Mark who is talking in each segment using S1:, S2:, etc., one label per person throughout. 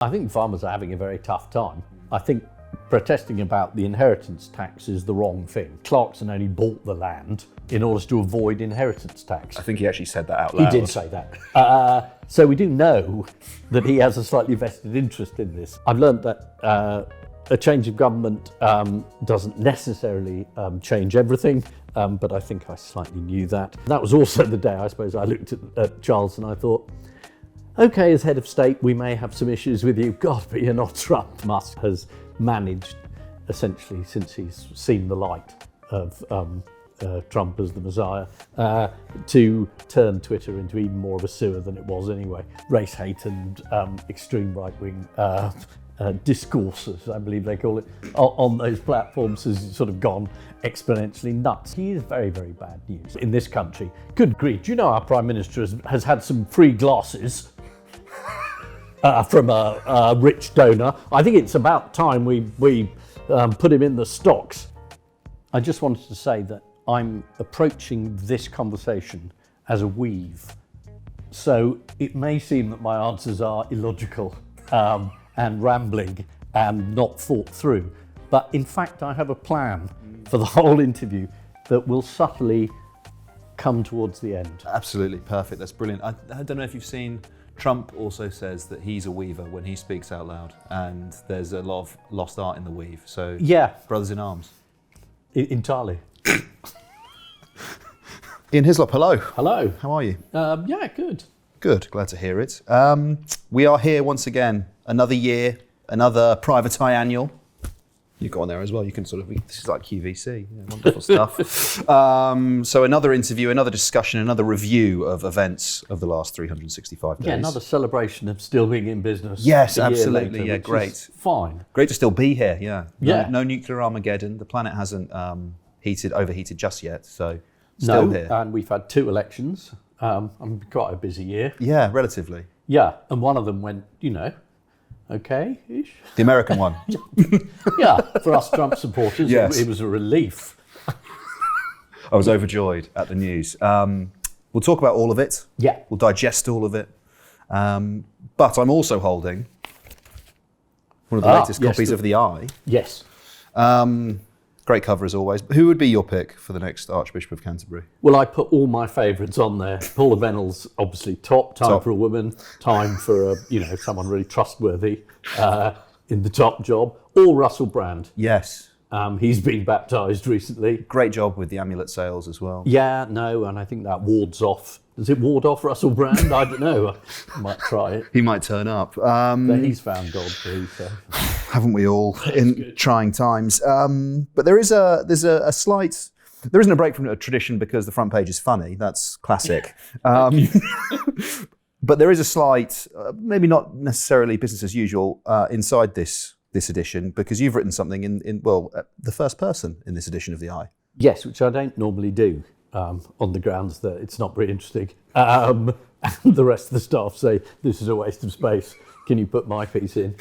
S1: I think farmers are having a very tough time. I think protesting about the inheritance tax is the wrong thing. Clarkson only bought the land in order to avoid inheritance tax.
S2: I think he actually said that out loud.
S1: He did say that. So we do know that he has a slightly vested interest in this. I've learned that a change of government doesn't necessarily change everything, but I think I slightly knew that. That was also the day, I suppose, I looked at Charles and I thought, okay, as head of state, we may have some issues with you. God, but you're not Trump. Musk has managed, essentially, since he's seen the light of Trump as the Messiah, to turn Twitter into even more of a sewer than it was anyway. Race hate and extreme right-wing discourses, I believe they call it, on those platforms has sort of gone exponentially nuts. He is very, very bad news in this country. Good grief, do you know our Prime Minister has had some free glasses from a rich donor? I think it's about time we put him in the stocks. I just wanted to say that I'm approaching this conversation as a weave. So it may seem that my answers are illogical and rambling and not thought through. But in fact, I have a plan for the whole interview that will subtly come towards the end.
S2: Absolutely perfect. That's brilliant. I don't know if you've seen, Trump also says that he's a weaver when he speaks out loud, and there's a lot of lost art in the weave. So
S1: yeah,
S2: brothers in arms.
S1: Entirely.
S2: Ian Hislop, hello.
S1: Hello.
S2: How are you?
S1: Yeah, good.
S2: Good, glad to hear it. We are here once again, another year, another private eye annual. You got on there as well, you can sort of, this is like QVC, yeah, wonderful stuff. So another interview, another discussion, another review of events of the last 365 days.
S1: Yeah, another celebration of still being in business.
S2: Yes,
S1: a year
S2: absolutely,
S1: later,
S2: yeah, great.
S1: Fine.
S2: Great to still be here, yeah.
S1: Yeah.
S2: No nuclear Armageddon, the planet hasn't overheated just yet, so still here.
S1: And we've had 2 elections. Quite a busy year.
S2: Yeah, relatively.
S1: Yeah, and one of them went, okay-ish.
S2: The American one.
S1: Yeah, for us Trump supporters,
S2: yes.
S1: It was a relief.
S2: I was overjoyed at the news. We'll talk about all of it.
S1: Yeah.
S2: We'll digest all of it. But I'm also holding one of the latest copies of The Eye.
S1: Yes.
S2: Great cover as always. Who would be your pick for the next Archbishop of Canterbury?
S1: Well, I put all my favourites on there. Paula Vennell's obviously top. Time for a woman. Time for someone really trustworthy in the top job. Or Russell Brand.
S2: Yes.
S1: He's been baptised recently.
S2: Great job with the amulet sales as well.
S1: Yeah, no, and I think that wards off. Does it ward off Russell Brand? I don't know. I might try it.
S2: He might turn up.
S1: But he's found God too, so.
S2: Haven't we all in trying times? But there's a slight. There isn't a break from a tradition because the front page is funny. That's classic. But there is a slight, maybe not necessarily business as usual, inside this edition, because you've written something in the first person in this edition of The Eye.
S1: Yes, which I don't normally do, on the grounds that it's not very interesting. And the rest of the staff say, this is a waste of space. Can you put my piece in?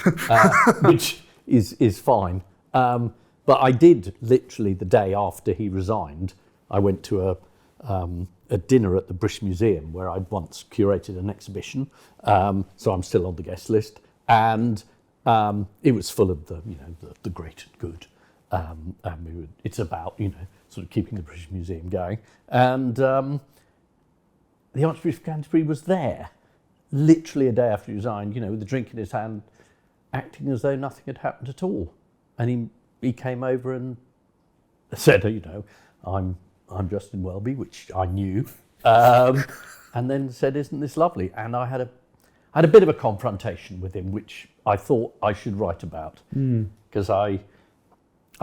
S1: Which is fine. But I did, literally the day after he resigned, I went to a dinner at the British Museum where I'd once curated an exhibition. So I'm still on the guest list. And it was full of the great and good. It's about, sort of keeping the British Museum going. And the Archbishop of Canterbury was there, literally a day after he resigned, with a drink in his hand, acting as though nothing had happened at all. And he came over and said, I'm Justin Welby, which I knew, and then said, isn't this lovely? And I had a bit of a confrontation with him, which I thought I should write about, because I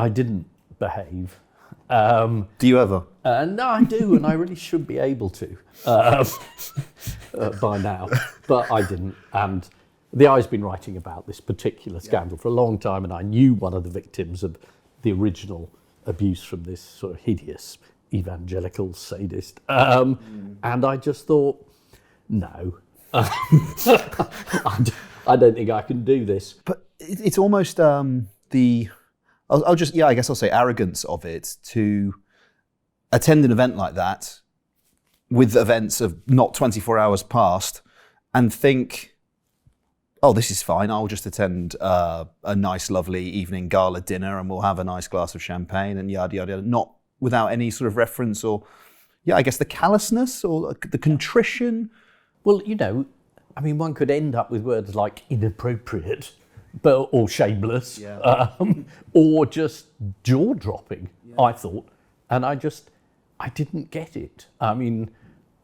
S1: didn't behave.
S2: Do you ever?
S1: No, I do, and I really should be able to by now, but I didn't. And The Eye's been writing about this particular scandal for a long time, and I knew one of the victims of the original abuse from this sort of hideous evangelical sadist. And I just thought, no, I don't think I can do this.
S2: But it's almost I guess I'll say arrogance of it to attend an event like that with events of not 24 hours past and think, oh, this is fine, I'll just attend a nice, lovely evening gala dinner and we'll have a nice glass of champagne and yada, yada, yada, not without any sort of reference or, I guess the callousness or the contrition.
S1: Well, I mean, one could end up with words like inappropriate, or shameless, or just jaw-dropping, I thought. And I didn't get it. I mean,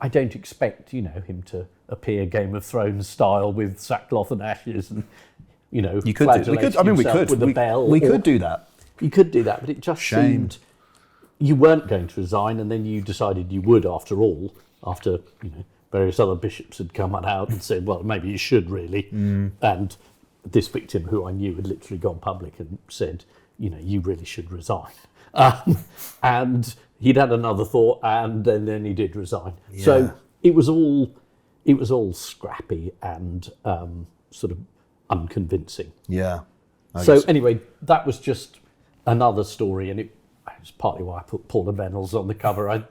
S1: I don't expect, him to appear Game of Thrones style with sackcloth and ashes and,
S2: You could do. We could. I mean, we could.
S1: With a bell.
S2: We could do that.
S1: You could do that, but it just seemed you weren't going to resign, and then you decided you would after all, after, various other bishops had come out and said, well, maybe you should really. And this victim, who I knew, had literally gone public and said, you really should resign. And he'd had another thought, and then he did resign. Yeah. So it was all scrappy and sort of unconvincing.
S2: Yeah.
S1: So anyway, that was just another story, and it's partly why I put Paula Bennells on the cover.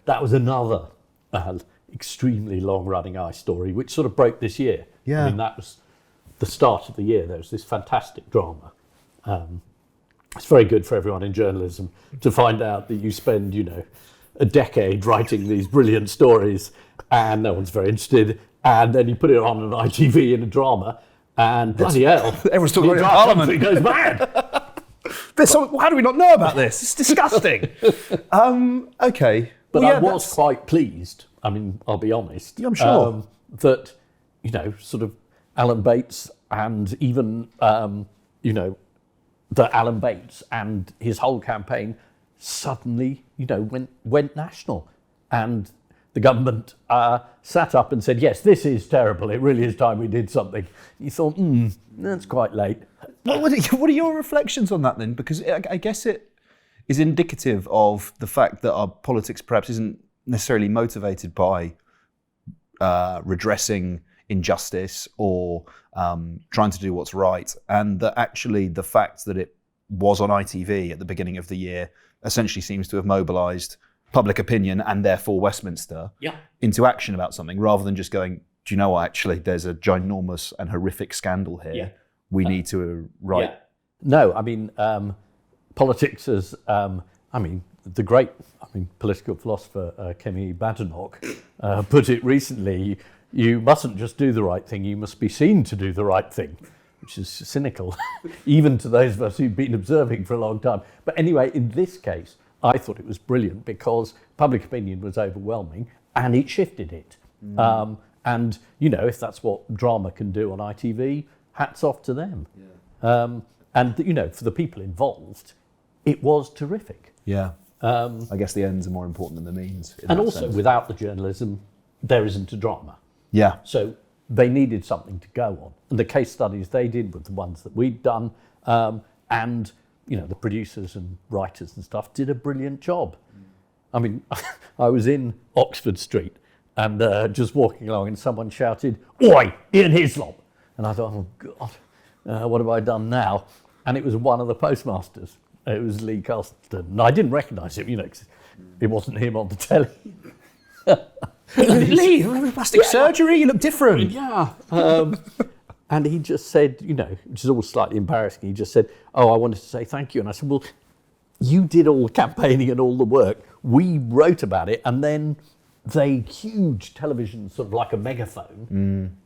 S1: That was another extremely long-running ICE story, which sort of broke this year.
S2: Yeah.
S1: I mean, that was the start of the year. There was this fantastic drama. It's very good for everyone in journalism to find out that you spend, a decade writing these brilliant stories and no one's very interested, and then you put it on an ITV in a drama, and bloody hell,
S2: everyone's talking about it in Parliament.
S1: It goes mad.
S2: How do we not know about this? It's disgusting. Okay.
S1: But I was quite pleased. I mean, I'll be honest.
S2: Yeah, I'm sure.
S1: That, sort of Alan Bates and even, that Alan Bates and his whole campaign suddenly, went national. And the government sat up and said, yes, this is terrible. It really is time we did something. You thought, that's quite late.
S2: What are your reflections on that then? Because I guess it is indicative of the fact that our politics perhaps isn't necessarily motivated by redressing injustice or trying to do what's right, and that actually the fact that it was on ITV at the beginning of the year essentially seems to have mobilised public opinion and therefore Westminster into action about something, rather than just going, do you know what, actually there's a ginormous and horrific scandal here. Yeah. We need to write. Yeah.
S1: No, I mean, politics is, the great, political philosopher Kemi Badenoch put it recently, you mustn't just do the right thing, you must be seen to do the right thing, which is cynical, even to those of us who've been observing for a long time. But anyway, in this case, I thought it was brilliant because public opinion was overwhelming and it shifted it. And, if that's what drama can do on ITV, hats off to them. Yeah. And, for the people involved, it was terrific.
S2: Yeah. I guess the ends are more important than the means.
S1: And also, without the journalism, there isn't a drama.
S2: Yeah.
S1: So they needed something to go on. And the case studies they did were the ones that we'd done. And, the producers and writers and stuff did a brilliant job. I mean, I was in Oxford Street and just walking along and someone shouted, "Oi, Ian Hislop!" And I thought, oh God, what have I done now? And it was one of the postmasters. It was Lee Castleton. And I didn't recognise him, 'cause it wasn't him on the telly.
S2: Lee, you're having plastic surgery? You look different.
S1: Yeah. And he just said, which is all slightly embarrassing, he just said, "Oh, I wanted to say thank you." And I said, "Well, you did all the campaigning and all the work. We wrote about it, and then they, huge television, sort of like a megaphone,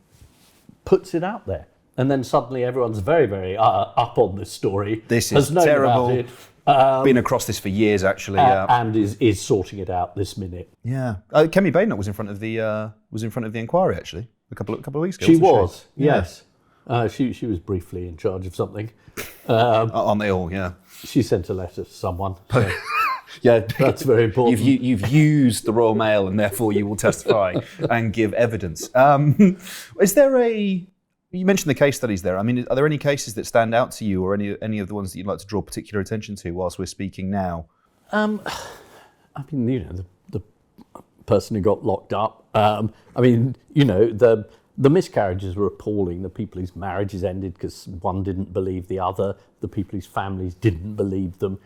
S1: puts it out there. And then suddenly everyone's very, very up on this story.
S2: This is terrible.
S1: About it.
S2: Been across this for years, actually.
S1: And is sorting it out this minute.
S2: Yeah. Kemi Badenoch was in front of the inquiry, actually, a couple of weeks ago.
S1: She was, yes. She was briefly in charge of something.
S2: Aren't they all? Yeah. She
S1: sent a letter to someone. So. Yeah, that's very important.
S2: You've used the Royal Mail, and therefore you will testify and give evidence. Is there you mentioned the case studies there. I mean, are there any cases that stand out to you, or any of the ones that you'd like to draw particular attention to whilst we're speaking now?
S1: I mean, the person who got locked up. The miscarriages were appalling. The people whose marriages ended because one didn't believe the other. The people whose families didn't believe them.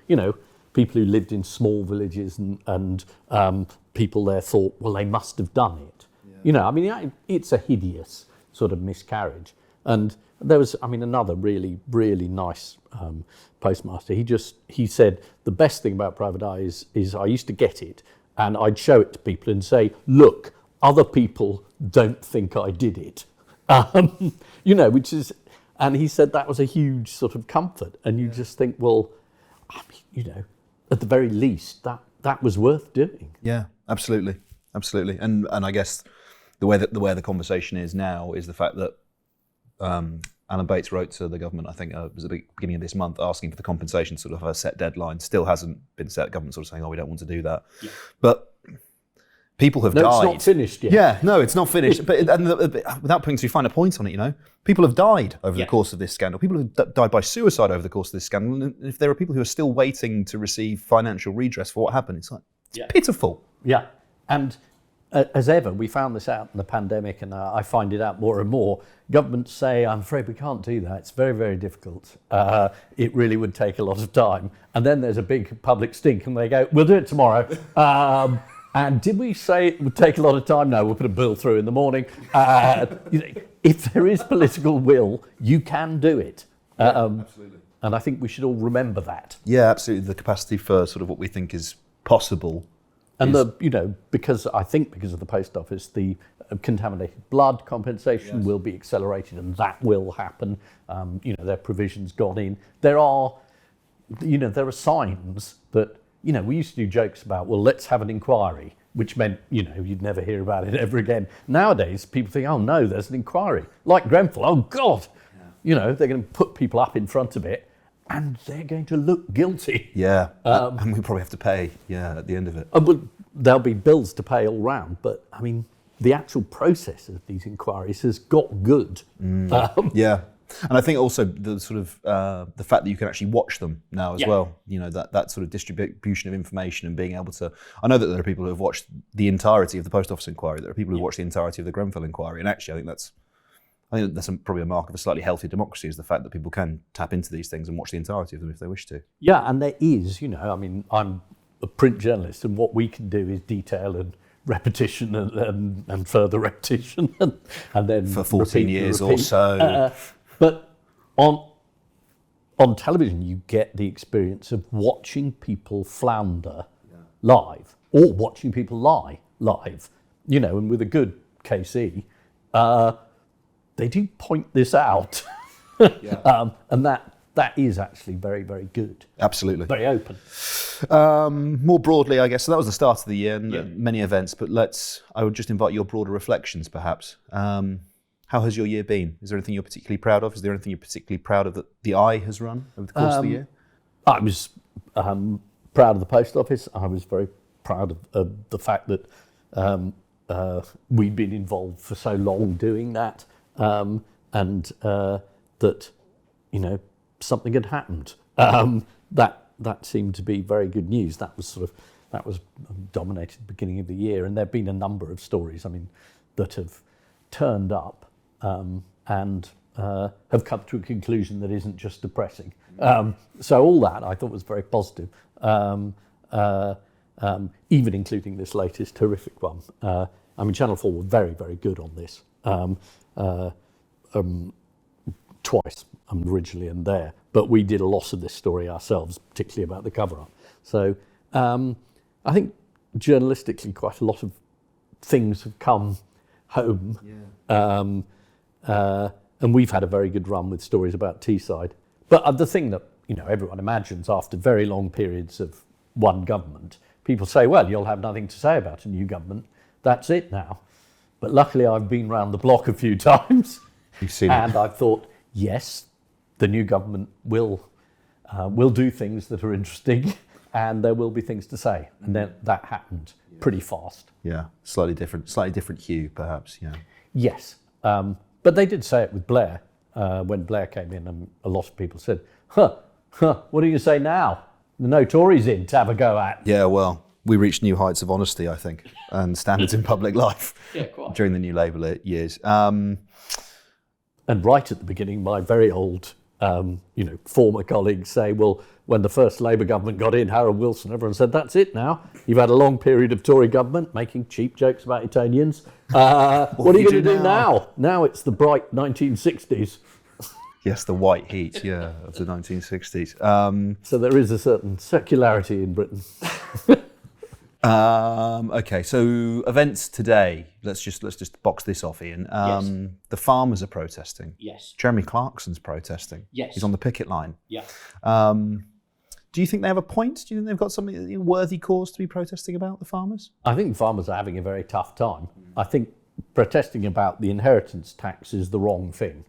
S1: People who lived in small villages and people there thought, well, they must have done it. Yeah. It's a hideous sort of miscarriage. And there was, another really, really nice postmaster. He said the best thing about private eye is I used to get it and I'd show it to people and say, look, other people don't think I did it. Which is, and he said that was a huge sort of comfort. And you just think, well, at the very least, that was worth doing.
S2: Yeah, absolutely. And I guess the way the conversation is now is the fact that Alan Bates wrote to the government, I think it was at the beginning of this month, asking for the compensation sort of a set deadline. Still hasn't been set. Government sort of saying, we don't want to do that. Yeah. But people have died.
S1: It's not finished yet.
S2: Yeah, no, it's not finished. But without putting too fine a point on it, people have died over the course of this scandal. People have died by suicide over the course of this scandal. And if there are people who are still waiting to receive financial redress for what happened, it's pitiful.
S1: Yeah, and as ever, we found this out in the pandemic, and I find it out more and more. Governments say, I'm afraid we can't do that. It's very, very difficult. It really would take a lot of time. And then there's a big public stink, and they go, we'll do it tomorrow. And did we say it would take a lot of time? No, we'll put a bill through in the morning. If there is political will, you can do it.
S2: Absolutely.
S1: And I think we should all remember that.
S2: Yeah, absolutely. The capacity for sort of what we think is possible.
S1: And because of the post office, the contaminated blood compensation will be accelerated, and that will happen. There are provisions gone in. There are signs that, we used to do jokes about, well, let's have an inquiry, which meant, you'd never hear about it ever again. Nowadays, people think, oh no, there's an inquiry. Like Grenfell, oh God, they're going to put people up in front of it, and they're going to look guilty.
S2: Yeah, and we probably have to pay, at the end of it.
S1: Well, there'll be bills to pay all round, but the actual process of these inquiries has got good.
S2: Yeah, and I think also the sort of the fact that you can actually watch them now as well. That sort of distribution of information and being able to. I know that there are people who have watched the entirety of the post office inquiry. There are people who have watched the entirety of the Grenfell inquiry, and actually, I think that's probably a mark of a slightly healthy democracy, is the fact that people can tap into these things and watch the entirety of them if they wish to.
S1: Yeah, and there is, I'm a print journalist, and what we can do is detail and repetition and further repetition and then
S2: for 14 years or so.
S1: But on television, you get the experience of watching people flounder live, or watching people lie live. And with a good KC, they do point this out, and that is actually very, very good.
S2: Absolutely.
S1: Very open.
S2: More broadly, I guess, so that was the start of the year and many events, but I would just invite your broader reflections, perhaps. How has your year been? Is there anything you're particularly proud of? Is there anything you're particularly proud of that the Eye has run over the course of the year?
S1: I was proud of the post office. I was very proud of the fact that we'd been involved for so long doing that, and that something had happened. That seemed to be very good news. That was dominated the beginning of the year, and there've been a number of stories, that have turned up and have come to a conclusion that isn't just depressing. So all that I thought was very positive, even including this latest horrific one. Channel 4 were very, very good on this. Twice originally and there, but we did a lot of this story ourselves, particularly about the cover-up. So I think journalistically quite a lot of things have come home, and we've had a very good run with stories about Teesside. But the thing that everyone imagines after very long periods of one government, people say, well, you'll have nothing to say about a new government. That's it now. But luckily I've been round the block a few times.
S2: You've seen
S1: and I've thought, yes, the new government will do things that are interesting, and there will be things to say. And then that happened pretty fast.
S2: Yeah, slightly different hue, perhaps. Yeah.
S1: Yes, but they did say it with Blair when Blair came in, and a lot of people said, what are you going to say now? The no Tories in to have a go at.
S2: Yeah, well, we reached new heights of honesty, I think, and standards in public life during the new Labour years.
S1: And right at the beginning, my very old former colleagues say, well, when the first Labour government got in, Harold Wilson, everyone said, that's it now. You've had a long period of Tory government making cheap jokes about Etonians. What are you going to do now? Now it's the bright 1960s.
S2: Yes, the white heat, of the 1960s.
S1: So there is a certain circularity in Britain.
S2: Okay, so events today. Let's just box this off, Ian.
S3: Yes.
S2: The farmers are protesting.
S3: Yes.
S2: Jeremy Clarkson's protesting.
S3: Yes.
S2: He's on the picket line.
S3: Yeah.
S2: Do you think they have a point? Do you think they've got something worthy cause to be protesting about, the farmers?
S1: I think farmers are having a very tough time. I think protesting about the inheritance tax is the wrong thing.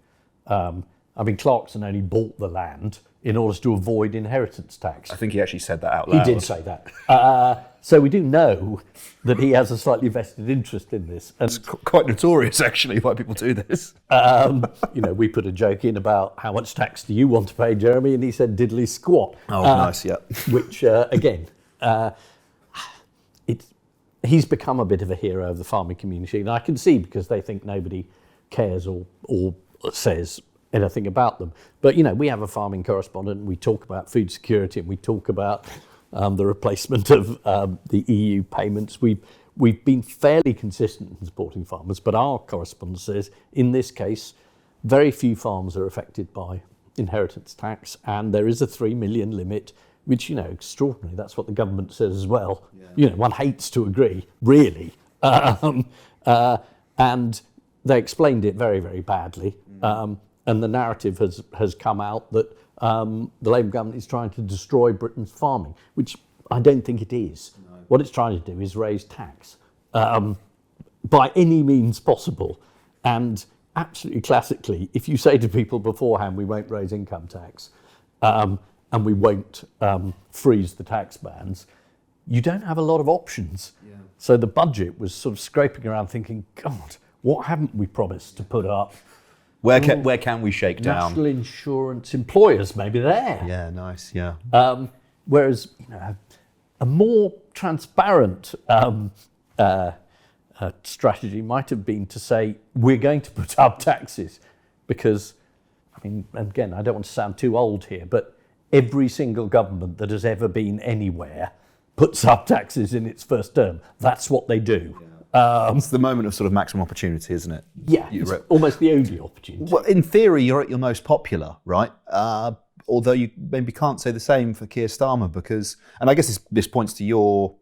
S1: Clarkson only bought the land in order to avoid inheritance tax.
S2: I think he actually said that out loud.
S1: He did say that. So we do know that he has a slightly vested interest in this. And
S2: It's quite notorious, actually, why people do this.
S1: we put a joke in about how much tax do you want to pay, Jeremy? And he said diddly squat.
S2: Oh, nice, yeah.
S1: Which, again, he's become a bit of a hero of the farming community. And I can see because they think nobody cares or says anything about them. But, we have a farming correspondent and we talk about food security and we talk about the replacement of the EU payments. We've been fairly consistent in supporting farmers, but our correspondent says, in this case, very few farms are affected by inheritance tax, and there is a 3 million limit, which, extraordinary. That's what the government says as well. Yeah. One hates to agree, really. And they explained it very, very badly. And the narrative has come out that the Labour government is trying to destroy Britain's farming, which I don't think it is. No. What it's trying to do is raise tax by any means possible. And absolutely classically, if you say to people beforehand, we won't raise income tax and we won't freeze the tax bands, you don't have a lot of options. Yeah. So the budget was sort of scraping around thinking, God, what haven't we promised to put up?
S2: Where can we shake down?
S1: National insurance employers, maybe there.
S2: Yeah, nice, yeah.
S1: Whereas, a more transparent strategy might have been to say, we're going to put up taxes because, again, I don't want to sound too old here, but every single government that has ever been anywhere puts up taxes in its first term. That's what they do. Yeah.
S2: It's the moment of sort of maximum opportunity, isn't it?
S1: Yeah, it's almost the only opportunity.
S2: Well, in theory, you're at your most popular, right? Although you maybe can't say the same for Keir Starmer because, and I guess this points to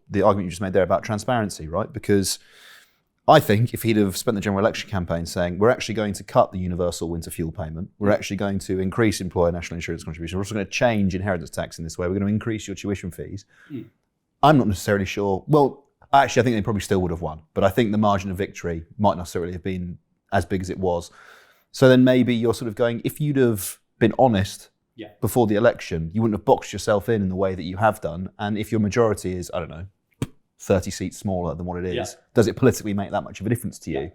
S2: the argument you just made there about transparency, right? Because I think if he'd have spent the general election campaign saying, we're actually going to cut the universal winter fuel payment, we're actually going to increase employer national insurance contribution, we're also going to change inheritance tax in this way, we're going to increase your tuition fees, I'm not necessarily sure. Well, actually, I think they probably still would have won, but I think the margin of victory might not necessarily have been as big as it was. So then maybe you're sort of going, if you'd have been honest before the election, you wouldn't have boxed yourself in the way that you have done. And if your majority is, 30 seats smaller than what it is, does it politically make that much of a difference to you?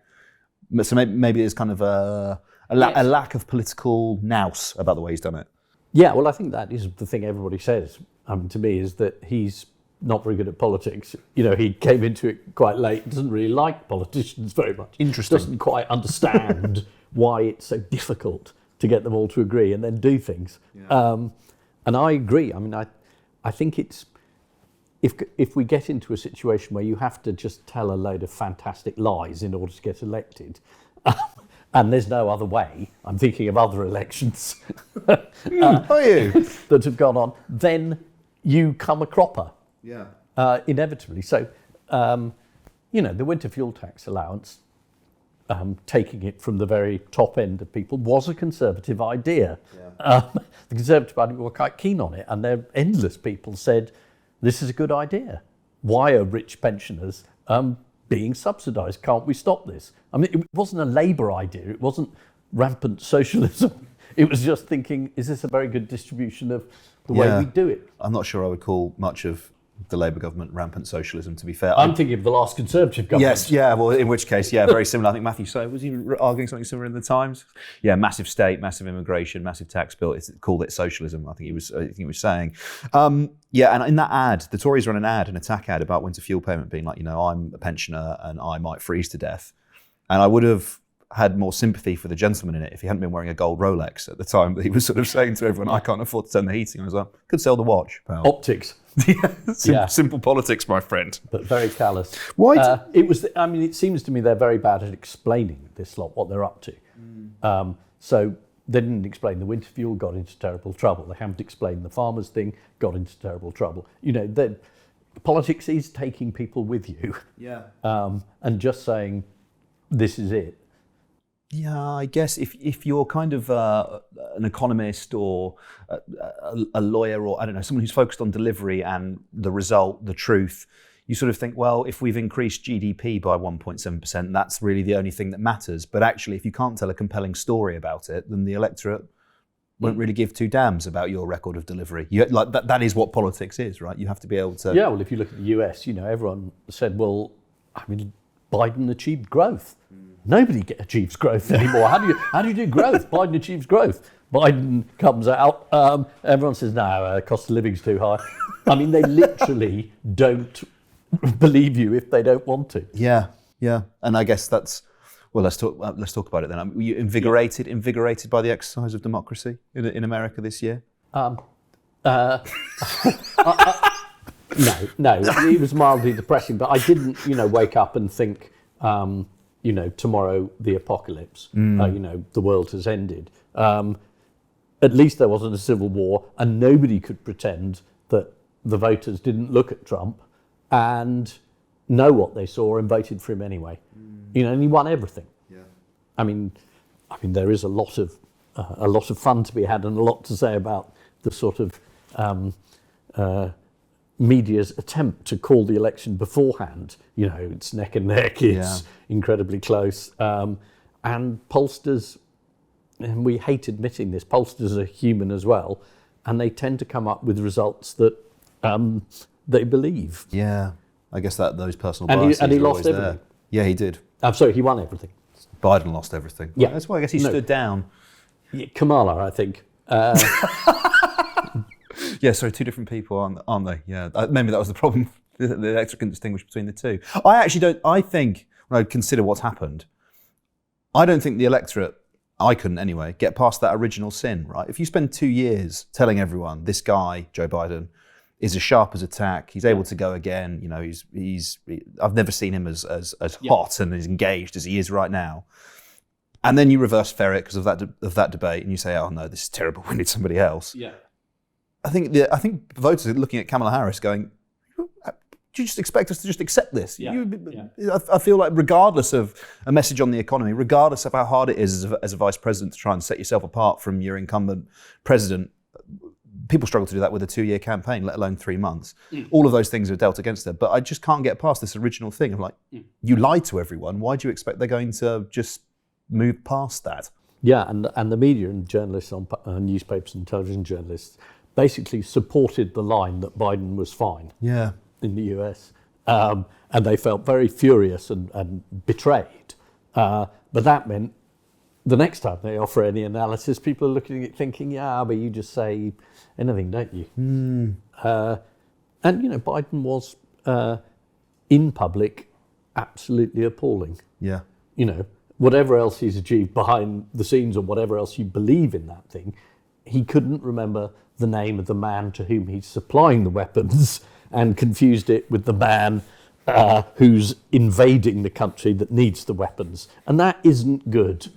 S2: So maybe there's kind of a lack of political nous about the way he's done it.
S1: Yeah, well, I think that is the thing everybody says to me, is that he's not very good at politics. He came into it quite late, doesn't really like politicians very much.
S2: Interesting.
S1: Doesn't quite understand why it's so difficult to get them all to agree and then do things. Yeah. And I agree. I think it's, if we get into a situation where you have to just tell a load of fantastic lies in order to get elected, and there's no other way, I'm thinking of other elections
S2: are you?
S1: that have gone on, then you come a cropper.
S2: Yeah.
S1: Inevitably. So, the winter fuel tax allowance, taking it from the very top end of people, was a Conservative idea. Yeah. The Conservative Party were quite keen on it, and there endless people said, this is a good idea. Why are rich pensioners being subsidised? Can't we stop this? It wasn't a Labour idea. It wasn't rampant socialism. It was just thinking, is this a very good distribution of the way we do it?
S2: I'm not sure I would call much of the Labour government rampant socialism, to be fair.
S1: I'm thinking of the last Conservative government.
S2: Yes, yeah, well, in which case, very similar. I think Matthew was he arguing something similar in the Times? Yeah, massive state, massive immigration, massive tax bill. It's called it socialism, I think he was saying. And in that ad, the Tories run an attack ad about winter fuel payment being like, I'm a pensioner and I might freeze to death. And I would have had more sympathy for the gentleman in it if he hadn't been wearing a gold Rolex at the time that he was sort of saying to everyone, I can't afford to turn the heating on. I was like, could sell the watch, pal.
S1: Optics.
S2: Simple politics, my friend.
S1: But very callous.
S2: Why?
S1: It seems to me they're very bad at explaining this lot, what they're up to. So they didn't explain the winter fuel, got into terrible trouble. They haven't explained the farmers thing, got into terrible trouble. Politics is taking people with you. Yeah. And just saying, this is it.
S2: Yeah, I guess if you're kind of an economist or a lawyer or, I don't know, someone who's focused on delivery and the result, the truth, you sort of think, well, if we've increased GDP by 1.7%, that's really the only thing that matters. But actually, if you can't tell a compelling story about it, then the electorate won't really give two damns about your record of delivery. That is what politics is, right? You have to be able to...
S1: Yeah, well, if you look at the US, everyone said, well, Biden achieved growth. Nobody achieves growth anymore. How do you do growth? Biden achieves growth. Biden comes out, everyone says, no, cost of living's too high. They literally don't believe you if they don't want to.
S2: Yeah. And I guess that's... Well, let's talk about it then. Were you invigorated by the exercise of democracy in America this year?
S1: No, it was mildly depressing, but I didn't, wake up and think, tomorrow the apocalypse, the world has ended. At least there wasn't a civil war, and nobody could pretend that the voters didn't look at Trump and know what they saw and voted for him anyway. And he won everything. Yeah. There is a lot of fun to be had and a lot to say about the sort of media's attempt to call the election beforehand. It's neck and neck. It's incredibly close. And pollsters, and we hate admitting this, pollsters are human as well, and they tend to come up with results that they believe.
S2: Yeah, I guess those personal biases
S1: and he
S2: are
S1: lost
S2: always
S1: everything.
S2: there. Yeah, he did.
S1: I'm sorry, he won everything.
S2: Biden lost everything.
S1: Yeah,
S2: that's why I guess he stood down.
S1: Yeah, Kamala, I think.
S2: Yeah, sorry, two different people, aren't they? Yeah, maybe that was the problem. The electorate couldn't distinguish between the two. I think, when I consider what's happened, I don't think the electorate, I couldn't anyway, get past that original sin, right? If you spend 2 years telling everyone, this guy, Joe Biden, is as sharp as a tack, he's able to go again, I've never seen him as hot and as engaged as he is right now. And then you reverse ferret because of that debate and you say, oh no, this is terrible, we need somebody else. Yeah. I think voters are looking at Kamala Harris going, do you just expect us to just accept this?
S1: Yeah.
S2: I feel like regardless of a message on the economy, regardless of how hard it is as a vice president to try and set yourself apart from your incumbent president, people struggle to do that with a 2-year campaign, let alone 3 months. All of those things are dealt against them. But I just can't get past this original thing of you lied to everyone. Why do you expect they're going to just move past that?
S1: Yeah, and the media and journalists on newspapers and television journalists basically supported the line that Biden was fine.
S2: Yeah.
S1: In the US, and they felt very furious and betrayed. But that meant the next time they offer any analysis, people are looking at it thinking, yeah, but you just say anything, don't you? And Biden was in public absolutely appalling.
S2: Yeah.
S1: Whatever else he's achieved behind the scenes or whatever else you believe in that thing, he couldn't remember the name of the man to whom he's supplying the weapons and confused it with the man who's invading the country that needs the weapons. And that isn't good.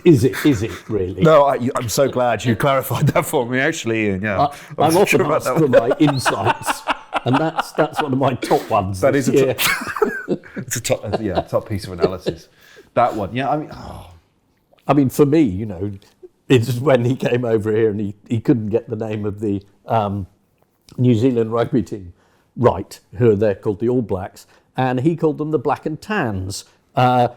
S1: Is it really?
S2: No, I'm so glad you clarified that for me, actually, Ian. Yeah.
S1: I'm often asked for my insights, and that's one of my top ones.
S2: That is it's a top piece of analysis. That one, yeah.
S1: For me, it's when he came over here and he couldn't get the name of the New Zealand rugby team right, who are there called the All Blacks, and he called them the Black and Tans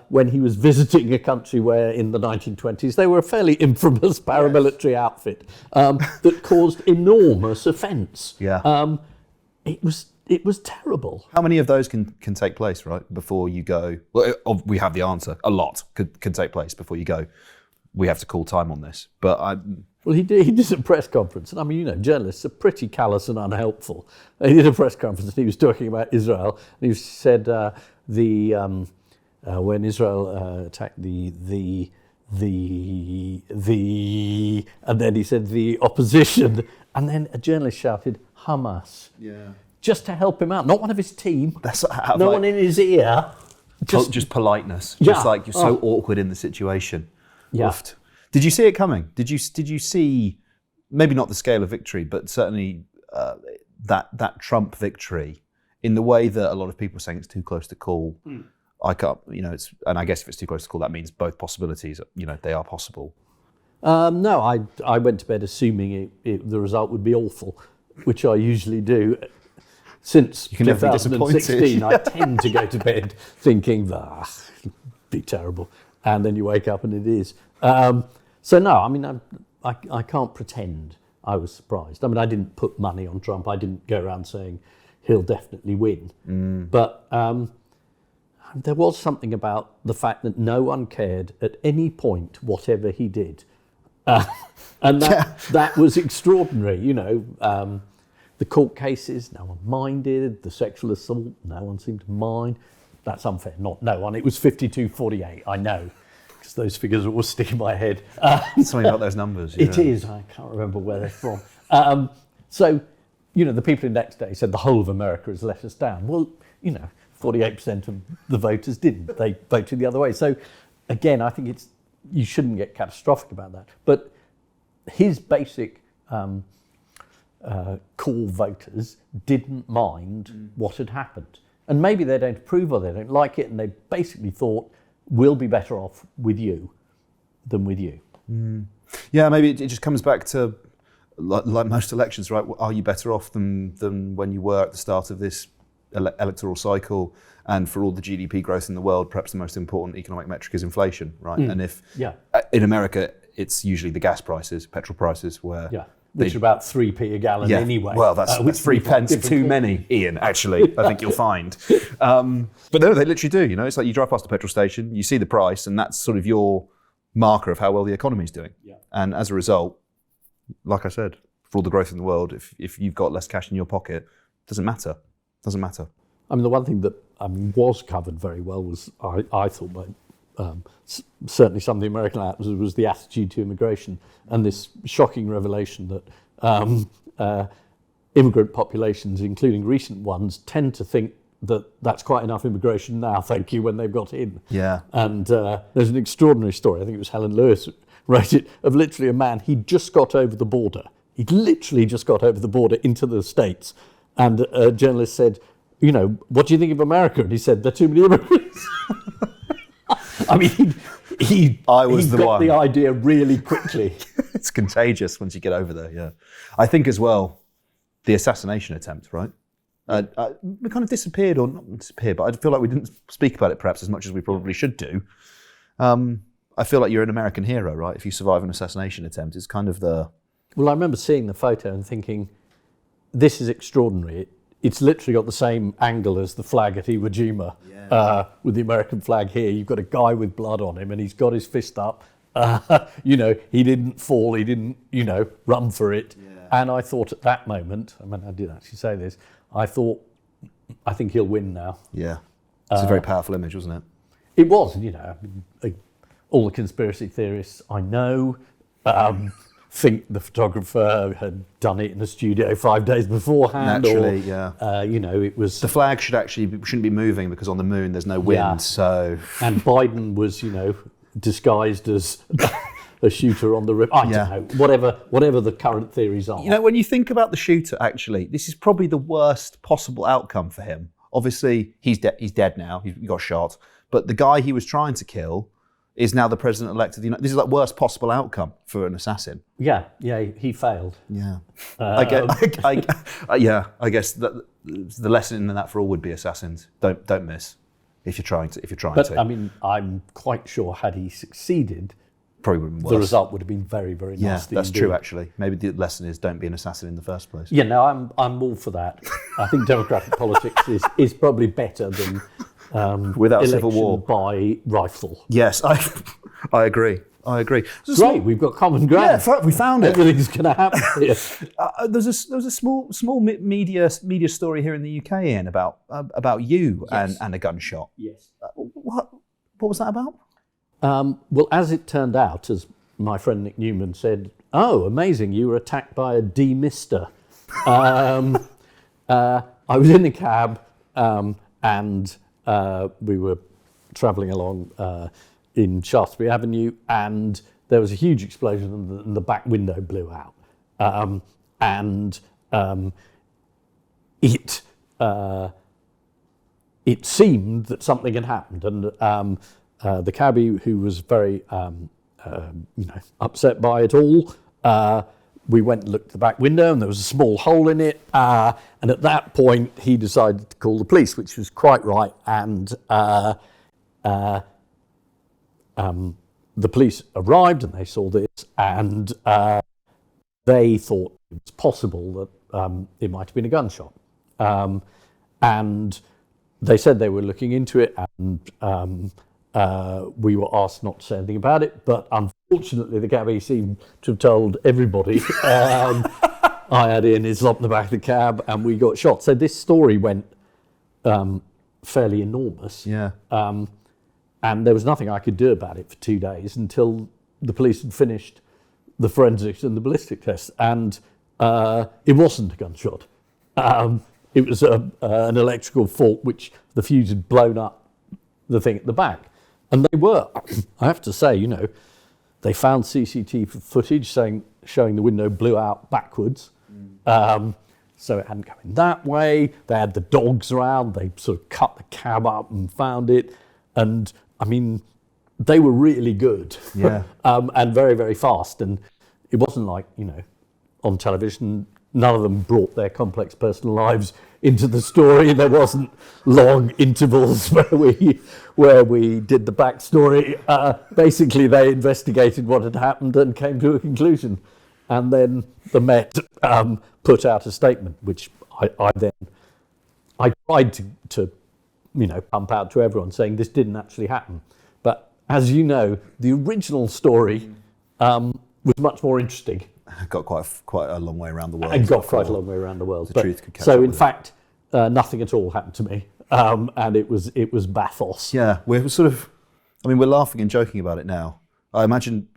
S1: when he was visiting a country where in the 1920s they were a fairly infamous paramilitary outfit that caused enormous offence.
S2: Yeah.
S1: It was terrible.
S2: How many of those can take place, right, before you go? Well, we have the answer. A lot can take place before you go. We have to call time on this, but
S1: Well, he did a press conference, and journalists are pretty callous and unhelpful. He did a press conference and he was talking about Israel, and he said when Israel attacked the and then he said the opposition, and then a journalist shouted Hamas.
S2: Yeah.
S1: Just to help him out, not one of his team.
S2: That's
S1: no one in his ear.
S2: Just politeness. Just like you're so awkward in the situation.
S1: Yeah.
S2: Oofed. Did you see it coming? Did you see, maybe not the scale of victory, but certainly that Trump victory in the way that a lot of people are saying it's too close to call? I can't, and I guess if it's too close to call, that means both possibilities, they are possible.
S1: No, I went to bed assuming the result would be awful, which I usually do. Since 2016, I tend to go to bed thinking, be terrible. And then you wake up and it is. So no, I mean, I can't pretend I was surprised. I mean, I didn't put money on Trump. I didn't go around saying he'll definitely win. But there was something about the fact that no one cared at any point, whatever he did. And that was extraordinary, the court cases, no one minded. The sexual assault, no one seemed to mind. That's unfair, not no one. It was 52-48, I know, because those figures all stick in my head.
S2: Something about those numbers.
S1: It is, I can't remember where they're from. So, the people in Next Day said the whole of America has let us down. Well, 48% of the voters didn't. They voted the other way. So, again, I think you shouldn't get catastrophic about that. But his basic core voters didn't mind what had happened. And maybe they don't approve or they don't like it, and they basically thought, we'll be better off with you than with you.
S2: Yeah, maybe it just comes back to, like most elections, right? Are you better off than when you were at the start of this electoral cycle? And for all the GDP growth in the world, perhaps the most important economic metric is inflation, right? And if in America, it's usually the gas prices, petrol prices, where
S1: which are about 3p a gallon anyway.
S2: Well, that's 3 pence too many, Ian, actually, I think you'll find. But no, they literally do, it's like you drive past a petrol station, you see the price, and that's sort of your marker of how well the economy is doing. Yeah. And as a result, like I said, for all the growth in the world, if you've got less cash in your pocket, it doesn't matter.
S1: I mean, the one thing that was covered very well was, I thought, by certainly some of the American outlets, was the attitude to immigration, and this shocking revelation that immigrant populations, including recent ones, tend to think that that's quite enough immigration now, thank you, when they've got in. Yeah. And there's an extraordinary story, I think it was Helen Lewis wrote it, of literally a man, he'd just got over the border. He'd literally just got over the border into the States, and a journalist said, what do you think of America? And he said, there are too many immigrants. I mean, he got the idea really quickly.
S2: It's contagious once you get over there, yeah. I think as well, the assassination attempt, right? We kind of disappeared, or not disappeared, but I feel like we didn't speak about it perhaps as much as we probably should do. I feel like you're an American hero, right? If you survive an assassination attempt, it's kind of the...
S1: Well, I remember seeing the photo and thinking, this is extraordinary. It's literally got the same angle as the flag at Iwo Jima, with the American flag here. You've got a guy with blood on him, and he's got his fist up. He didn't fall, he didn't, run for it. Yeah. And I thought at that moment, I did actually say this, I think he'll win now. Yeah,
S2: it's a very powerful image, wasn't it?
S1: It was, all the conspiracy theorists I know think the photographer had done it in the studio 5 days beforehand.
S2: Naturally,
S1: it was...
S2: The flag shouldn't be moving because on the moon there's no wind, so...
S1: And Biden was, disguised as a shooter on the river. I don't know, whatever the current theories are.
S2: When you think about the shooter, actually, this is probably the worst possible outcome for him. Obviously, he's dead now, he got shot, but the guy he was trying to kill is now the president-elect of the United States. This is like worst possible outcome for an assassin.
S1: Yeah, he failed.
S2: Yeah. I guess that the lesson in that for all would be assassins. Don't miss if you're trying to.
S1: But I mean, I'm quite sure had he succeeded,
S2: probably would have been worse.
S1: The result would have been very, very nasty.
S2: Yeah, that's true actually. Maybe the lesson is don't be an assassin in the first place.
S1: Yeah, no, I'm all for that. I think democratic politics is probably better than
S2: without civil war
S1: by rifle.
S2: Yes, I agree.
S1: Great, we've got common ground.
S2: Yeah, we found it.
S1: Everything's going to happen here.
S2: There's a small media story here in the UK, Ian, about you and a gunshot.
S1: Yes.
S2: What was that about?
S1: Well, as it turned out, as my friend Nick Newman said, "Oh, amazing! You were attacked by a demister." I was in a cab, and we were travelling along in Shaftesbury Avenue, and there was a huge explosion, and the back window blew out, it seemed that something had happened, and the cabbie, who was very upset by it all, we went and looked at the back window, and there was a small hole in it, and at that point he decided to call the police, which was quite right, and the police arrived and they saw this, and they thought it was possible that it might have been a gunshot, and they said they were looking into it, and we were asked not to say anything about it, but unfortunately the cabbie seemed to have told everybody. I had Ian Hislop in the back of the cab, and we got shot. So this story went fairly enormous.
S2: Yeah.
S1: And there was nothing I could do about it for 2 days until the police had finished the forensics and the ballistic tests, and it wasn't a gunshot. It was an electrical fault, which the fuse had blown up the thing at the back. And they were, I have to say, they found CCTV footage showing the window blew out backwards. So it hadn't come in that way. They had the dogs around. They sort of cut the cab up and found it. And I mean, they were really good.
S2: Yeah.
S1: And very, very fast. And it wasn't like, on television, none of them brought their complex personal lives into the story. There wasn't long intervals where we did the backstory. Basically, they investigated what had happened and came to a conclusion. And then the Met put out a statement, which I tried to pump out to everyone, saying this didn't actually happen. But as you know, the original story was much more interesting.
S2: Got quite a long way around the world.
S1: And got quite a long way around the world.
S2: The truth could catch
S1: so
S2: up
S1: in
S2: with
S1: fact, nothing at all happened to me, and it was bathos.
S2: Yeah, we're we're laughing and joking about it now. I imagine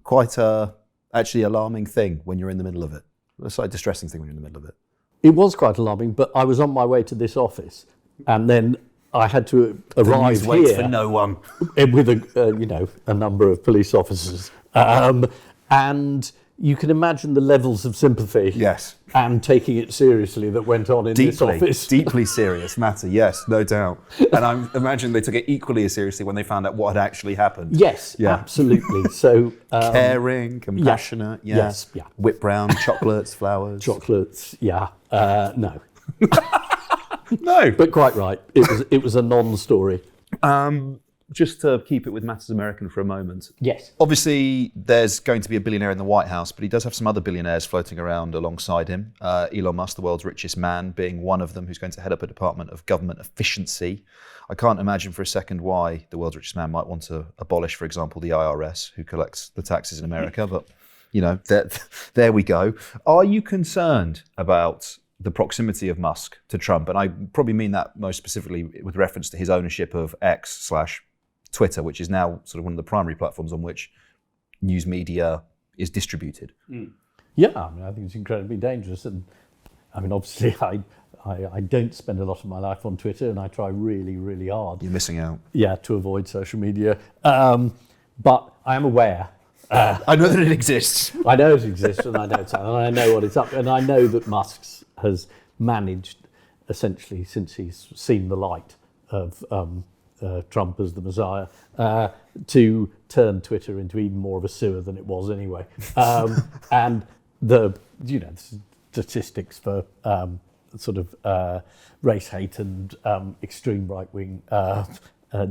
S2: quite a actually alarming thing when you're in the middle of it. A slightly distressing thing when you're in the middle of it.
S1: It was quite alarming, but I was on my way to this office, and then I had to arrive here.
S2: Wait for no one.
S1: With a number of police officers, and you can imagine the levels of sympathy,
S2: yes,
S1: and taking it seriously that went on in this office.
S2: Deeply serious matter, yes, no doubt. And I imagine they took it equally as seriously when they found out what had actually happened.
S1: Yes, yeah. Absolutely. So
S2: caring, compassionate,
S1: yeah. Yes, yeah.
S2: Whipped brown, chocolates, flowers.
S1: Chocolates, yeah. No.
S2: No.
S1: But quite right. It was a non-story.
S2: Just to keep it with matters American for a moment.
S1: Yes.
S2: Obviously, there's going to be a billionaire in the White House, but he does have some other billionaires floating around alongside him. Elon Musk, the world's richest man, being one of them, who's going to head up a Department of Government Efficiency. I can't imagine for a second why the world's richest man might want to abolish, for example, the IRS, who collects the taxes in America. But, there we go. Are you concerned about the proximity of Musk to Trump? And I probably mean that most specifically with reference to his ownership of X/Twitter, which is now sort of one of the primary platforms on which news media is distributed.
S1: Yeah, I think it's incredibly dangerous. And obviously I don't spend a lot of my life on Twitter, and I try really, really hard.
S2: You're missing out.
S1: Yeah, to avoid social media. But I am aware.
S2: I know that it exists.
S1: I know it exists, and I know what it's up to. And I know that Musk has managed, essentially, since he's seen the light of Trump as the Messiah, to turn Twitter into even more of a sewer than it was anyway. And the statistics for race hate and extreme right-wing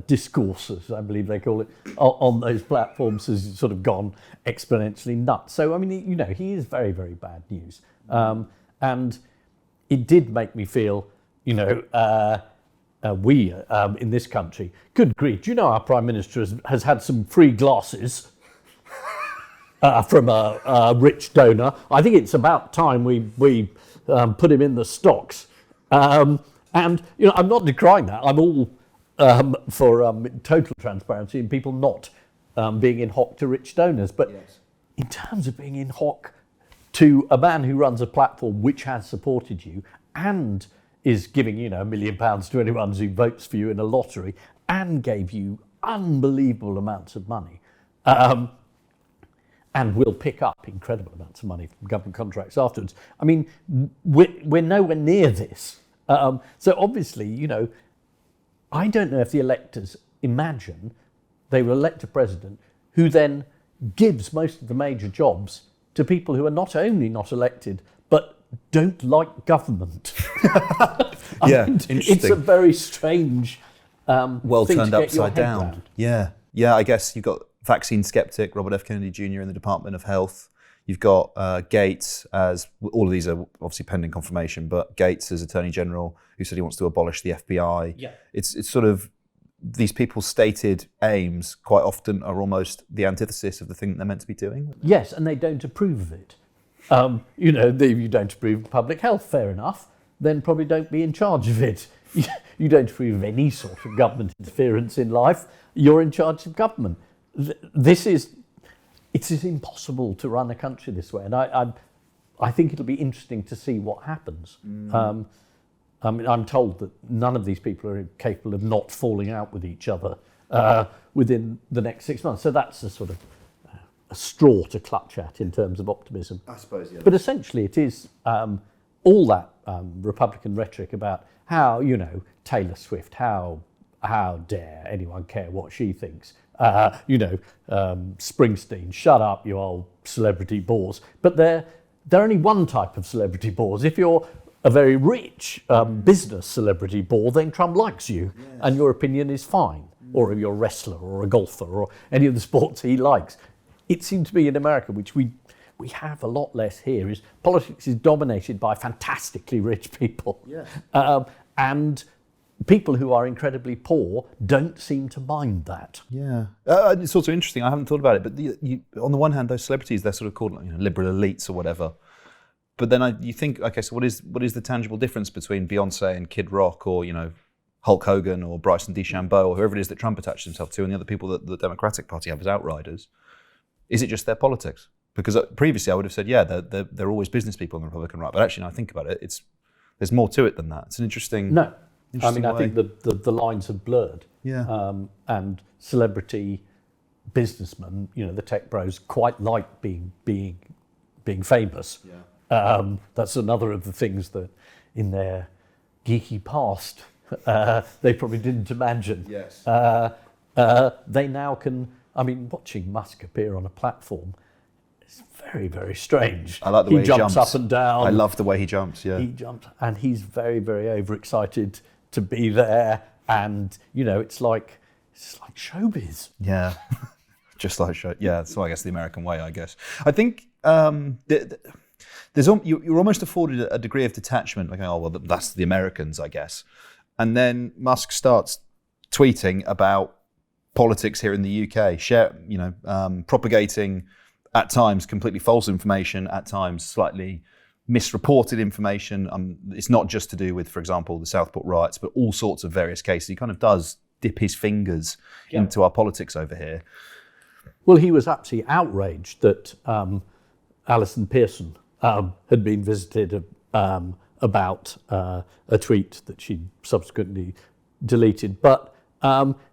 S1: discourses, I believe they call it, on those platforms has sort of gone exponentially nuts. So he is very, very bad news, and it did make me feel, we in this country, good grief, our Prime Minister has had some free glasses from a rich donor. I think it's about time we put him in the stocks. And I'm not decrying that. I'm all for total transparency and people not being in hock to rich donors. But in terms of being in hock to a man who runs a platform which has supported you and is giving, £1 million to anyone who votes for you in a lottery and gave you unbelievable amounts of money, and will pick up incredible amounts of money from government contracts afterwards. I mean, we're nowhere near this. So obviously, I don't know if the electors imagine they will elect a president who then gives most of the major jobs to people who are not only not elected, but don't like government.
S2: Interesting.
S1: It's a very strange
S2: world
S1: thing
S2: turned
S1: to get your
S2: upside
S1: head
S2: down.
S1: round.
S2: Yeah. I guess you've got vaccine skeptic Robert F. Kennedy Jr. in the Department of Health. You've got Gates as, all of these are obviously pending confirmation, but Gates as Attorney General, who said he wants to abolish the FBI.
S1: Yeah.
S2: It's sort of, these people's stated aims quite often are almost the antithesis of the thing that they're meant to be doing.
S1: Yes, and they don't approve of it. You don't approve of public health, fair enough, then probably don't be in charge of it. You don't approve of any sort of government interference in life, you're in charge of government. It's impossible to run a country this way, and I think it'll be interesting to see what happens. I'm told that none of these people are capable of not falling out with each other within the next 6 months. So that's a sort of a straw to clutch at in terms of optimism.
S2: I suppose, yeah.
S1: But essentially it is all that Republican rhetoric about how, Taylor Swift, how dare anyone care what she thinks? Springsteen, shut up, you old celebrity bores. But they're only one type of celebrity bores. If you're a very rich business celebrity bore, then Trump likes you, and your opinion is fine. Or if you're a wrestler or a golfer or any of the sports he likes. It seems to be in America, which we have a lot less here, is politics is dominated by fantastically rich people. And people who are incredibly poor don't seem to mind that.
S2: Yeah, it's also interesting. I haven't thought about it, but on the one hand, those celebrities, they're sort of called liberal elites or whatever. But then you think, okay, so what is the tangible difference between Beyonce and Kid Rock, or Hulk Hogan or Bryson DeChambeau or whoever it is that Trump attached himself to, and the other people that the Democratic Party have as outriders? Is it just their politics? Because previously I would have said, they're always business people on the Republican right. But actually, now I think about it, there's more to it than that. It's an interesting.
S1: No. I
S2: way.
S1: think the lines have blurred.
S2: Yeah.
S1: And celebrity businessmen, the tech bros, quite like being famous. Yeah. That's another of the things that in their geeky past they probably didn't imagine.
S2: Yes.
S1: They now can. Watching Musk appear on a platform is very, very strange.
S2: I like the way he jumps
S1: up and down.
S2: I love the way he jumps. Yeah.
S1: He jumps, and he's very, very overexcited to be there, and it's like showbiz.
S2: Yeah, just like show. Yeah, so I guess the American way. I guess I think you're almost afforded a degree of detachment. Like, oh well, that's the Americans, I guess. And then Musk starts tweeting about politics here in the UK, propagating at times completely false information, at times slightly misreported information. It's not just to do with, for example, the Southport riots, but all sorts of various cases. He kind of does dip his fingers into our politics over here.
S1: Well, he was absolutely outraged that Alison Pearson had been visited about a tweet that she subsequently deleted, but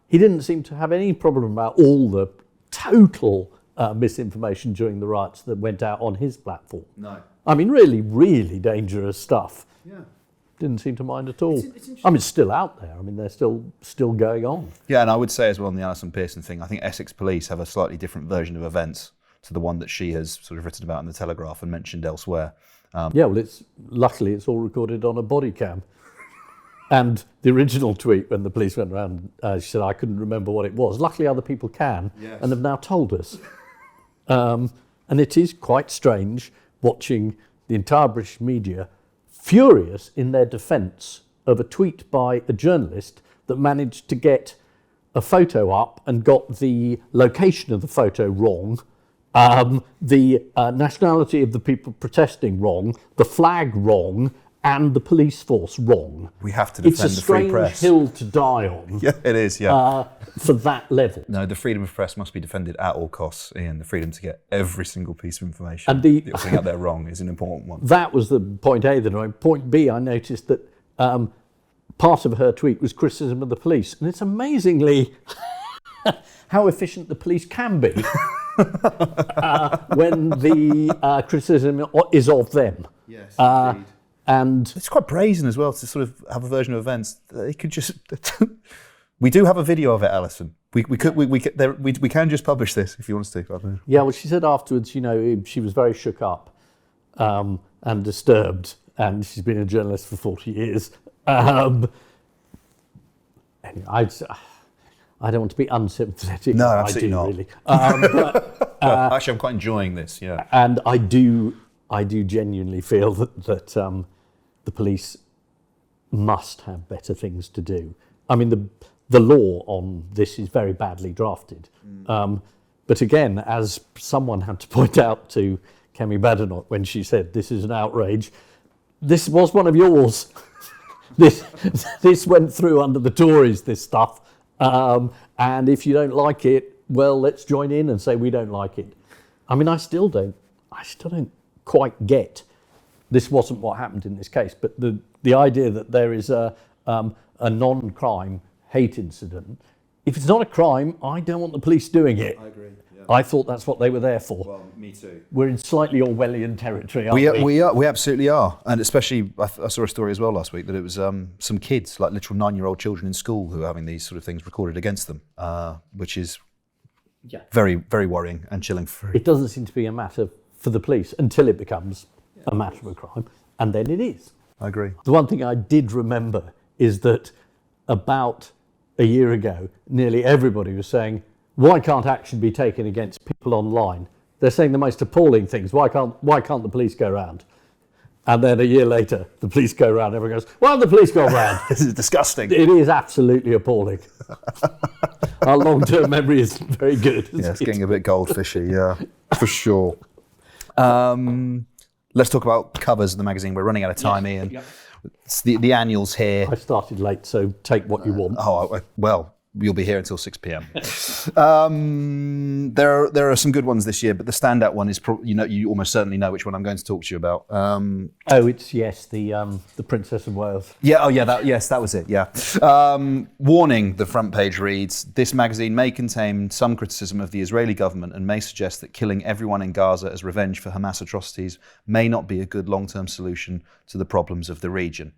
S1: he didn't seem to have any problem about all the total misinformation during the riots that went out on his platform.
S2: No.
S1: Really, really dangerous stuff.
S2: Yeah.
S1: Didn't seem to mind at all. It's still out there. They're still going on.
S2: Yeah, and I would say as well on the Alison Pearson thing, I think Essex Police have a slightly different version of events to the one that she has sort of written about in the Telegraph and mentioned elsewhere.
S1: Luckily it's all recorded on a body cam. And the original tweet, when the police went around, she said, I couldn't remember what it was. Luckily other people can, and have now told us. And it is quite strange watching the entire British media furious in their defence of a tweet by a journalist that managed to get a photo up and got the location of the photo wrong, the nationality of the people protesting wrong, the flag wrong, and the police force wrong.
S2: We have to defend the free press.
S1: It's a strange hill to die on.
S2: Yeah, it is, yeah.
S1: For that level.
S2: No, the freedom of press must be defended at all costs, Ian. The freedom to get every single piece of information
S1: And
S2: that you're putting out there wrong is an important one.
S1: That was the point A that I... Point B, I noticed that part of her tweet was criticism of the police. And it's amazingly how efficient the police can be when the criticism is of them.
S2: Yes,
S1: indeed. And
S2: it's quite brazen as well to sort of have a version of events. They could just... We do have a video of it, Alison. We can just publish this if you want us to. I don't know.
S1: Yeah, well, she said afterwards, she was very shook up and disturbed, and she's been a journalist for 40 years. Anyway, I don't want to be unsympathetic.
S2: No, absolutely not.
S1: Really. But,
S2: actually, I'm quite enjoying this. Yeah,
S1: and I do genuinely feel that the police must have better things to do. I mean, the law on this is very badly drafted. But again, as someone had to point out to Kemi Badenoch when she said, this is an outrage, this was one of yours. This went through under the Tories, this stuff. And if you don't like it, well, let's join in and say we don't like it. I mean, I still don't quite get, this wasn't what happened in this case, but the idea that there is a non-crime hate incident. If it's not a crime, I don't want the police doing it.
S2: I agree. Yeah.
S1: I thought that's what they were there for.
S2: Well, me too.
S1: We're in slightly Orwellian territory, aren't we?
S2: We absolutely are. And especially, I saw a story as well last week that it was some kids, like literal 9-year-old children in school who are having these sort of things recorded against them, which is very, very worrying and chilling.
S1: It doesn't seem to be a matter for the police until it becomes a matter of a crime, and then it is.
S2: I agree.
S1: The one thing I did remember is that about a year ago, nearly everybody was saying, why can't action be taken against people online? They're saying the most appalling things. Why can't the police go round? And then a year later, the police go round. Everyone goes, why haven't the police gone round?
S2: This is disgusting.
S1: It is absolutely appalling. Our long-term memory is very good.
S2: Yeah, it's getting a bit goldfishy, yeah, for sure. Let's talk about covers of the magazine. We're running out of time, Ian. Yep. It's the annuals here.
S1: I started late, so take what you want.
S2: Well, you'll be here until 6 p.m. There are some good ones this year, but the standout one is you almost certainly know which one I'm going to talk to you about.
S1: It's the Princess of Wales.
S2: Yeah. That was it. Yeah. Warning: the front page reads: "This magazine may contain some criticism of the Israeli government and may suggest that killing everyone in Gaza as revenge for Hamas atrocities may not be a good long-term solution to the problems of the region."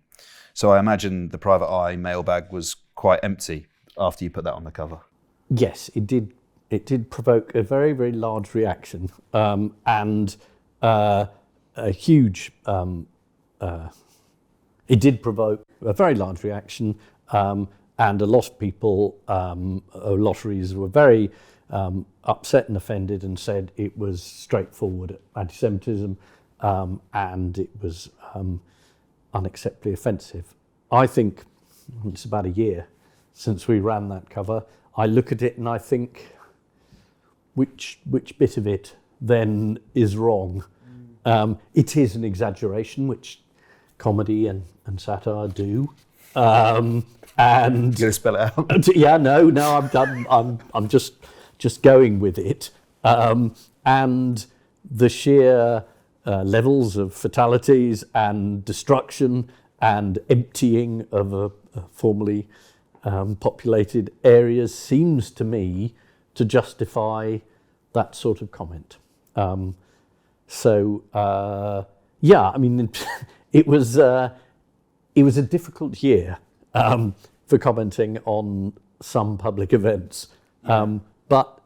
S2: So I imagine the Private Eye mailbag was quite empty after you put that on the cover.
S1: Yes, it did. It did provoke a very, very large reaction, and a huge. It did provoke a very large reaction, and a lot of people, lotteries were very upset and offended, and said it was straightforward anti-Semitism, and it was unacceptably offensive. I think it's about a year since we ran that cover. I look at it and I think, which bit of it then is wrong? It is an exaggeration, which comedy and satire do. And
S2: you're gonna spell it out?
S1: Yeah, no, I'm just going with it. And the sheer levels of fatalities and destruction and emptying of a formerly populated areas seems to me to justify that sort of comment. I mean, it was a difficult year for commenting on some public events, but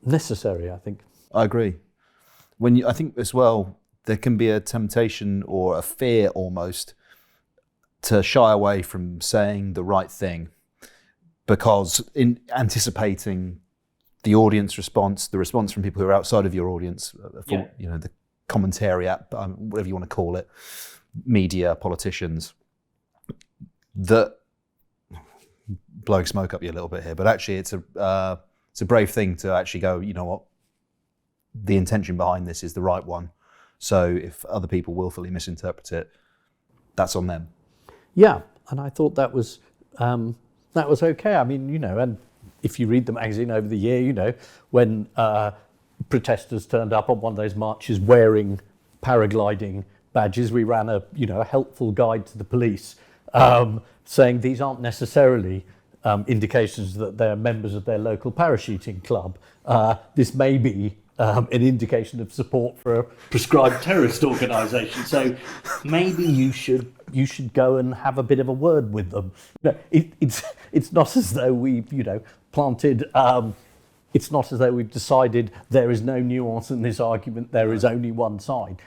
S1: necessary, I think.
S2: I agree. I think as well, there can be a temptation or a fear almost to shy away from saying the right thing, because in anticipating the audience response, the response from people who are outside of your audience, the commentariat, whatever you want to call it, media, politicians, that blowing smoke up you a little bit here, but actually it's a brave thing to actually go, you know what, the intention behind this is the right one. So if other people willfully misinterpret it, that's on them.
S1: Yeah, and I thought that was okay. I mean, and if you read the magazine over the year, when protesters turned up on one of those marches wearing paragliding badges, we ran a helpful guide to the police saying these aren't necessarily indications that they're members of their local parachuting club. This may be an indication of support for a prescribed terrorist organisation. So maybe you should go and have a bit of a word with them. It's not as though we've planted. It's not as though we've decided there is no nuance in this argument. There is only one side.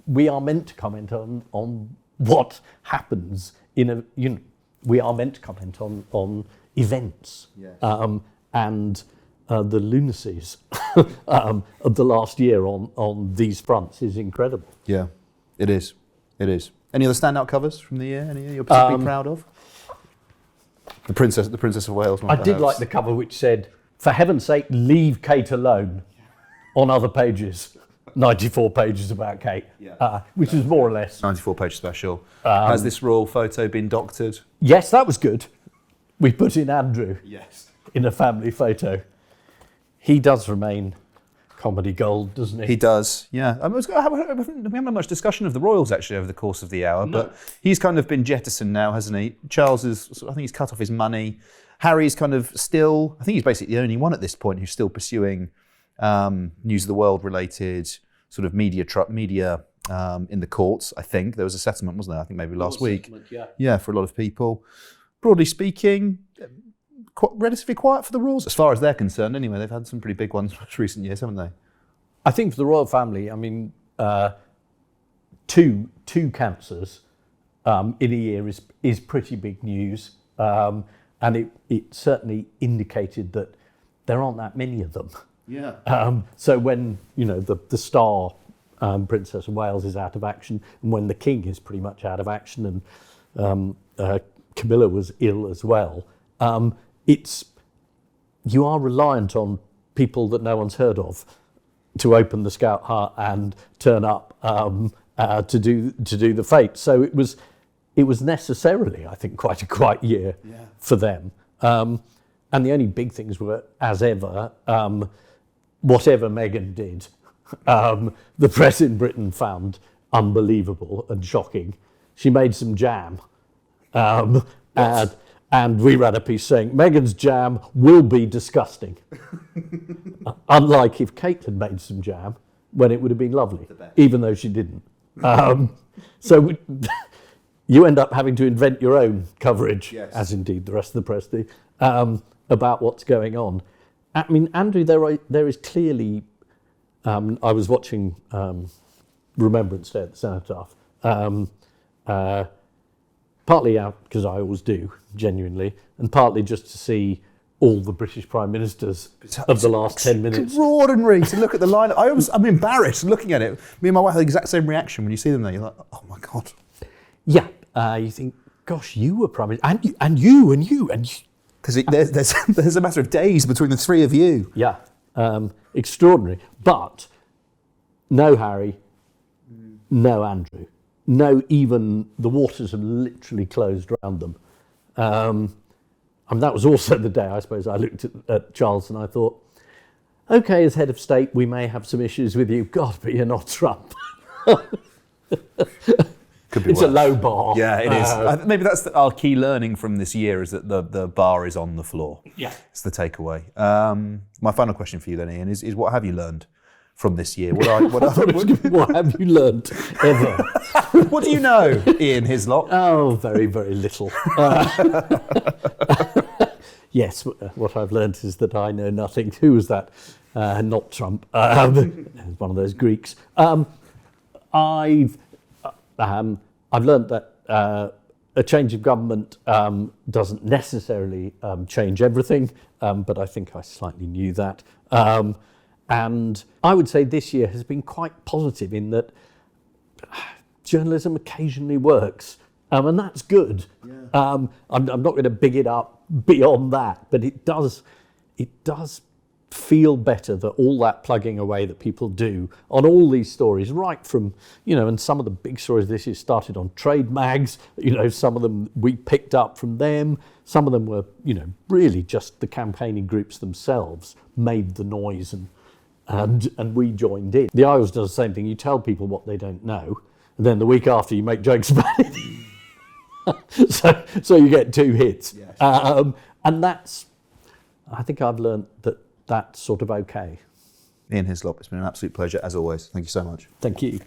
S1: We are meant to comment on what happens we are meant to comment on events.
S2: Yes.
S1: And the lunacies of the last year on these fronts is incredible.
S2: Yeah, it is. It is. Any other standout covers from the year? Any you're particularly proud of? The Princess of Wales one.
S1: I did like the cover which said, "For heaven's sake, leave Kate alone." On other pages, 94 pages about Kate, which is more or less
S2: 94-page special. Has this royal photo been doctored?
S1: Yes, that was good. We put in Andrew.
S2: Yes.
S1: In a family photo. He does remain comedy gold, doesn't he?
S2: He does, yeah. We haven't had much discussion of the royals actually over the course of the hour, but he's kind of been jettisoned now, hasn't he? Charles I think he's cut off his money. Harry's kind of still, I think he's basically the only one at this point who's still pursuing news of the world related sort of media in the courts. I think there was a settlement, wasn't there? I think maybe last week. Yeah, for a lot of people. Broadly speaking, relatively quiet for the royals, as far as they're concerned. Anyway, they've had some pretty big ones in recent years, haven't they?
S1: I think for the royal family, I mean, two cancers in a year is pretty big news, and it certainly indicated that there aren't that many of them.
S2: Yeah.
S1: So when the star Princess of Wales is out of action, and when the King is pretty much out of action, and Camilla was ill as well, you are reliant on people that no one's heard of to open the Scout Hut and turn up to do the fete. So it was necessarily, I think, quite a quiet year for them. And the only big things were, as ever, whatever Meghan did, the press in Britain found unbelievable and shocking. She made some jam, and we ran a piece saying, Meghan's jam will be disgusting. Unlike if Kate had made some jam, when it would have been lovely, even though she didn't. So you end up having to invent your own coverage, as indeed the rest of the press do, about what's going on. I mean, Andrew, there is clearly, I was watching Remembrance Day at the Cenotaph, partly out because I always do, genuinely, and partly just to see all the British Prime Ministers of the last 10 minutes.
S2: Extraordinary to look at the lineup. I'm embarrassed looking at it. Me and my wife had the exact same reaction when you see them there. You're like, oh my God.
S1: Yeah, you think, gosh, you were Prime Minister, and you.
S2: Because there's a matter of days between the three of you.
S1: Yeah, extraordinary. But no Harry, no Andrew, no even the waters have literally closed around them. And that was also the day, I suppose, I looked at Charles and I thought, okay, as head of state, we may have some issues with you. God, but you're not Trump.
S2: Could be
S1: it's
S2: worse.
S1: A low bar.
S2: Yeah, it is. Maybe that's our key learning from this year is that the bar is on the floor.
S1: Yeah.
S2: It's the takeaway. My final question for you then, Ian, is what have you learned from this year? What
S1: have you learned ever?
S2: What do you know, Ian Hislop?
S1: Oh, very, very little. Yes, what I've learned is that I know nothing. Who was that? Not Trump. One of those Greeks. I've learned that a change of government doesn't necessarily change everything, but I think I slightly knew that. And I would say this year has been quite positive in that journalism occasionally works, and that's good. Yeah. I'm not going to big it up beyond that, but it does feel better that all that plugging away that people do on all these stories, right from, and some of the big stories this year started on trade mags, some of them we picked up from them, some of them were, really just the campaigning groups themselves made the noise and we joined in. The IELTS does the same thing. You tell people what they don't know, and then the week after you make jokes about it. so you get 2 hits.
S2: Yes.
S1: And I think I've learned that that's sort of okay.
S2: Ian Hislop, it's been an absolute pleasure as always. Thank you so much.
S1: Thank you.